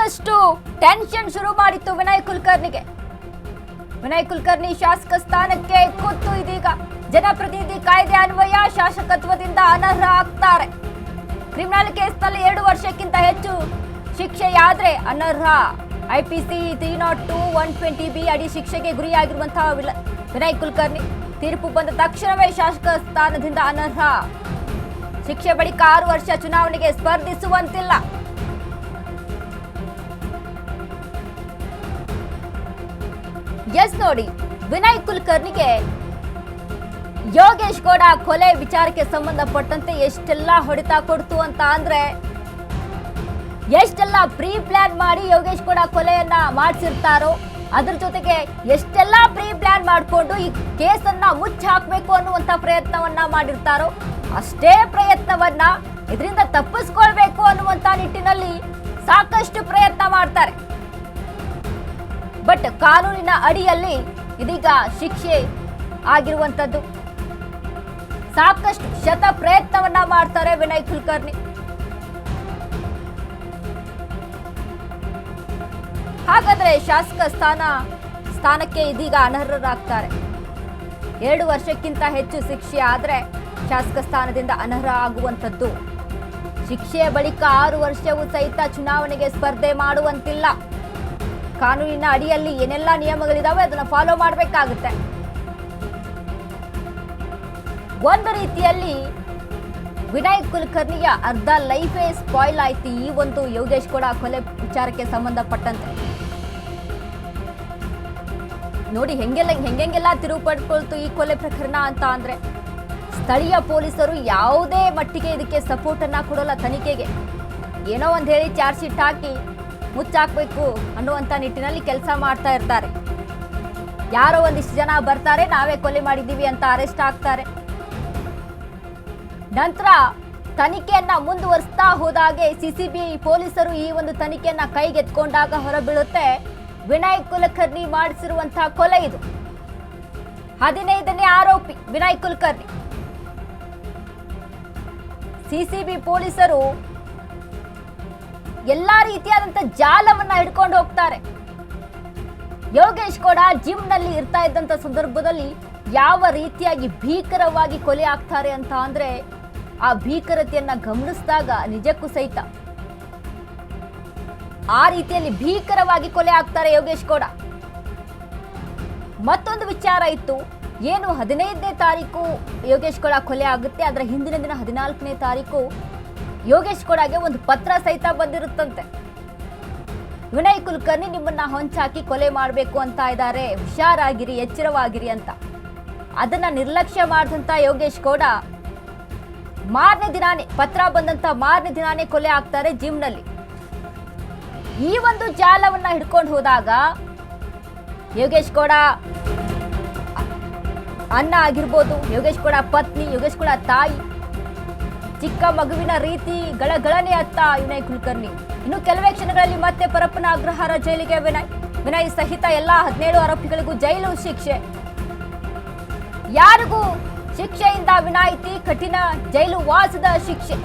ಮತ್ತಷ್ಟು ಟೆನ್ಷನ್ ಶುರು ಮಾಡಿತ್ತು ವಿನಯ್ ಕುಲಕರ್ಣಿಗೆ. ವಿನಯ್ ಕುಲಕರ್ಣಿ ಶಾಸಕ ಸ್ಥಾನಕ್ಕೆ ಕುತ್ತು ಇದೀಗ ಜನಪ್ರತಿನಿಧಿ ಕಾಯ್ದೆ ಅನ್ವಯ ಶಾಸಕತ್ವದಿಂದ ಅನರ್ಹ ಆಗ್ತಾರೆ. ಕ್ರಿಮಿನಲ್ ಕೇಸ್ನಲ್ಲಿ 2 ವರ್ಷಕ್ಕಿಂತ ಹೆಚ್ಚು ಶಿಕ್ಷೆಯಾದ್ರೆ ಅನರ್ಹ. ಐಪಿಸಿ 302 120B ಅಡಿ ಶಿಕ್ಷೆಗೆ ಗುರಿಯಾಗಿರುವಂತಹ ವಿನಯ್ ಕುಲಕರ್ಣಿ ತೀರ್ಪು ಬಂದ ತಕ್ಷಣವೇ ಶಾಸಕ ಸ್ಥಾನದಿಂದ ಅನರ್ಹ. ಶಿಕ್ಷೆ ಬಳಿಕ 6 ವರ್ಷ ಚುನಾವಣೆಗೆ ಸ್ಪರ್ಧಿಸುವಂತಿಲ್ಲ. ಎಸ್ ನೋಡಿ, ವಿನಯ್ ಕುಲಕರ್ಣಿಗೆ ಯೋಗೇಶ್ ಗೌಡ ಕೊಲೆ ವಿಚಾರಕ್ಕೆ ಸಂಬಂಧಪಟ್ಟಂತೆ ಎಷ್ಟೆಲ್ಲ ಹೊಡೆತ ಕೊಡ್ತು ಅಂತ ಅಂದ್ರೆ, ಎಷ್ಟೆಲ್ಲ ಪ್ರೀ ಪ್ಲಾನ್ ಮಾಡಿ ಯೋಗೇಶ್ ಗೌಡ ಕೊಲೆಯನ್ನ ಮಾಡಿಸಿರ್ತಾರೋ, ಅದ್ರ ಜೊತೆಗೆ ಎಷ್ಟೆಲ್ಲ ಪ್ರೀ ಪ್ಲಾನ್ ಮಾಡಿಕೊಂಡು ಈ ಕೇಸನ್ನ ಮುಚ್ಚಿ ಹಾಕಬೇಕು ಅನ್ನುವಂತ ಪ್ರಯತ್ನವನ್ನ ಮಾಡಿರ್ತಾರೋ, ಅಷ್ಟೇ ಪ್ರಯತ್ನವನ್ನ ಇದರಿಂದ ತಪ್ಪಿಸ್ಕೊಳ್ಬೇಕು ಅನ್ನುವಂತ ನಿಟ್ಟಿನಲ್ಲಿ ಸಾಕಷ್ಟು ಪ್ರಯತ್ನ ಮಾಡ್ತಾರೆ. ಬಟ್ ಕಾನೂನಿನ ಅಡಿಯಲ್ಲಿ ಇದೀಗ ಶಿಕ್ಷೆ ಆಗಿರುವಂತದ್ದು. ಸಾಕಷ್ಟು ಶತ ಪ್ರಯತ್ನವನ್ನ ಮಾಡ್ತಾರೆ ವಿನಯ್ ಕುಲಕರ್ಣಿ. ಹಾಗಾದ್ರೆ ಶಾಸಕ ಸ್ಥಾನಕ್ಕೆ ಇದೀಗ ಅನರ್ಹರಾಗ್ತಾರೆ. 2 ವರ್ಷಕ್ಕಿಂತ ಹೆಚ್ಚು ಶಿಕ್ಷೆ ಆದ್ರೆ ಶಾಸಕ ಸ್ಥಾನದಿಂದ ಅನರ್ಹ ಆಗುವಂಥದ್ದು. ಶಿಕ್ಷೆಯ ಬಳಿಕ 6 ವರ್ಷವೂ ಸಹಿತ ಚುನಾವಣೆಗೆ ಸ್ಪರ್ಧೆ ಮಾಡುವಂತಿಲ್ಲ. ಕಾನೂನಿನ ಅಡಿಯಲ್ಲಿ ಏನೆಲ್ಲ ನಿಯಮಗಳಿದಾವೆ ಅದನ್ನ ಫಾಲೋ ಮಾಡಬೇಕಾಗುತ್ತೆ. ಒಂದು ರೀತಿಯಲ್ಲಿ ವಿನಯ್ ಕುಲಕರ್ಣಿಯ ಅರ್ಧ ಲೈಫೇ ಸ್ಪಾಯ್ಲ್ ಆಯ್ತು ಈ ಒಂದು ಯೋಗೇಶ್ ಗೌಡ ಕೊಲೆ ವಿಚಾರಕ್ಕೆ ಸಂಬಂಧಪಟ್ಟಂತೆ. ನೋಡಿ ಹೆಂಗೆಲ್ಲ ತಿರುವು ಪಡ್ಕೊಳ್ತು ಈ ಕೊಲೆ ಪ್ರಕರಣ ಅಂತ ಅಂದ್ರೆ, ಸ್ಥಳೀಯ ಪೊಲೀಸರು ಯಾವುದೇ ಮಟ್ಟಿಗೆ ಇದಕ್ಕೆ ಸಪೋರ್ಟ್ ಅನ್ನ ಕೊಡೋಲ್ಲ. ತನಿಖೆಗೆ ಏನೋ ಒಂದು ಹೇಳಿ ಚಾರ್ಜ್ ಶೀಟ್ ಹಾಕಿ ಮುಚ್ಚಾಕ್ಬೇಕು ಅನ್ನುವಂತ ನಿಟ್ಟಿನಲ್ಲಿ ಕೆಲಸ ಮಾಡ್ತಾ ಇರ್ತಾರೆ. ಯಾರೋ ಒಂದಿಷ್ಟು ಜನ ಬರ್ತಾರೆ, ನಾವೇ ಕೊಲೆ ಮಾಡಿದ್ದೀವಿ ಅಂತ ಅರೆಸ್ಟ್ ಆಗ್ತಾರೆ. ನಂತರ ತನಿಖೆಯನ್ನ ಮುಂದುವರಿಸ್ತಾ ಹೋದಾಗೆ ಸಿಸಿಬಿ ಪೊಲೀಸರು ಈ ಒಂದು ತನಿಖೆಯನ್ನ ಕೈಗೆತ್ಕೊಂಡಾಗ ಹೊರಬೀಳುತ್ತೆ ವಿನಯ್ ಕುಲಕರ್ಣಿ ಮಾಡಿಸಿರುವಂತಹ ಕೊಲೆ ಇದು. 15ನೇ ಆರೋಪಿ ವಿನಯ್ ಕುಲಕರ್ಣಿ. ಸಿಸಿಬಿ ಪೊಲೀಸರು ಎಲ್ಲಾ ರೀತಿಯಾದಂತ ಜಾಲವನ್ನ ಹಿಡ್ಕೊಂಡು ಹೋಗ್ತಾರೆ. ಯೋಗೇಶ್ ಗೌಡ ಜಿಮ್ ನಲ್ಲಿ ಇರ್ತಾ ಇದ್ದಂತ ಸಂದರ್ಭದಲ್ಲಿ ಯಾವ ರೀತಿಯಾಗಿ ಭೀಕರವಾಗಿ ಕೊಲೆ ಆಗ್ತಾರೆ ಅಂತ ಅಂದ್ರೆ, ಆ ಭೀಕರತೆಯನ್ನ ಗಮನಿಸಿದಾಗ ನಿಜಕ್ಕೂ ಸಹಿತ ಆ ರೀತಿಯಲ್ಲಿ ಭೀಕರವಾಗಿ ಕೊಲೆ ಆಗ್ತಾರೆ ಯೋಗೇಶ್ ಗೌಡ. ಮತ್ತೊಂದು ವಿಚಾರ ಇತ್ತು, ಏನು 15ನೇ ತಾರೀಕು ಯೋಗೇಶ್ ಗೌಡ ಕೊಲೆ ಆಗುತ್ತೆ, ಅದರ ಹಿಂದಿನ ದಿನ 14ನೇ ತಾರೀಕು ಯೋಗೇಶ್ ಗೌಡಗೆ ಒಂದು ಪತ್ರ ಸಹಿತ ಬಂದಿರುತ್ತಂತೆ. ವಿನಯ್ ಕುಲಕರ್ಣಿ ನಿಮ್ಮನ್ನ ಹೊಂಚಾಕಿ ಕೊಲೆ ಮಾಡಬೇಕು ಅಂತ ಇದ್ದಾರೆ, ಹುಷಾರಾಗಿರಿ, ಎಚ್ಚರವಾಗಿರಿ ಅಂತ. ಅದನ್ನ ನಿರ್ಲಕ್ಷ್ಯ ಮಾಡಿದಂತ ಯೋಗೇಶ್ ಗೌಡ ಮಾರನೇ ದಿನಾನೇ, ಪತ್ರ ಬಂದಂತ ಮಾರನೇ ದಿನಾನೇ ಕೊಲೆ ಆಗ್ತಾರೆ ಜಿಮ್ ನಲ್ಲಿ. ಈ ಒಂದು ಜಾಲವನ್ನ ಹಿಡ್ಕೊಂಡು ಹೋದಾಗ ಯೋಗೇಶ್ ಗೌಡ ಅಣ್ಣ ಆಗಿರ್ಬೋದು, ಯೋಗೇಶ್ ಗೌಡ ಪತ್ನಿ, ಯೋಗೇಶ್ ಗೌಡ ತಾಯಿ, ಚಿಕ್ಕ ಮಗುವಿನ ರೀತಿ ಗಳಗಳನೆ ಅತ್ತ ವಿನಯ್ ಕುಲಕರ್ಣಿ. ಇನ್ನು ಕೆಲವೇ ಕ್ಷಣಗಳಲ್ಲಿ ಮತ್ತೆ ಪರಪ್ಪನ ಅಗ್ರಹಾರ ಜೈಲಿಗೆ ವಿನಯ್ ಸಹಿತ ಎಲ್ಲಾ 17 ಆರೋಪಿಗಳಿಗೂ ಜೈಲು ಶಿಕ್ಷೆ. ಯಾರಿಗೂ ಶಿಕ್ಷೆಯಿಂದ ವಿನಾಯಿತಿ, ಕಠಿಣ ಜೈಲು ವಾಸದ ಶಿಕ್ಷೆ.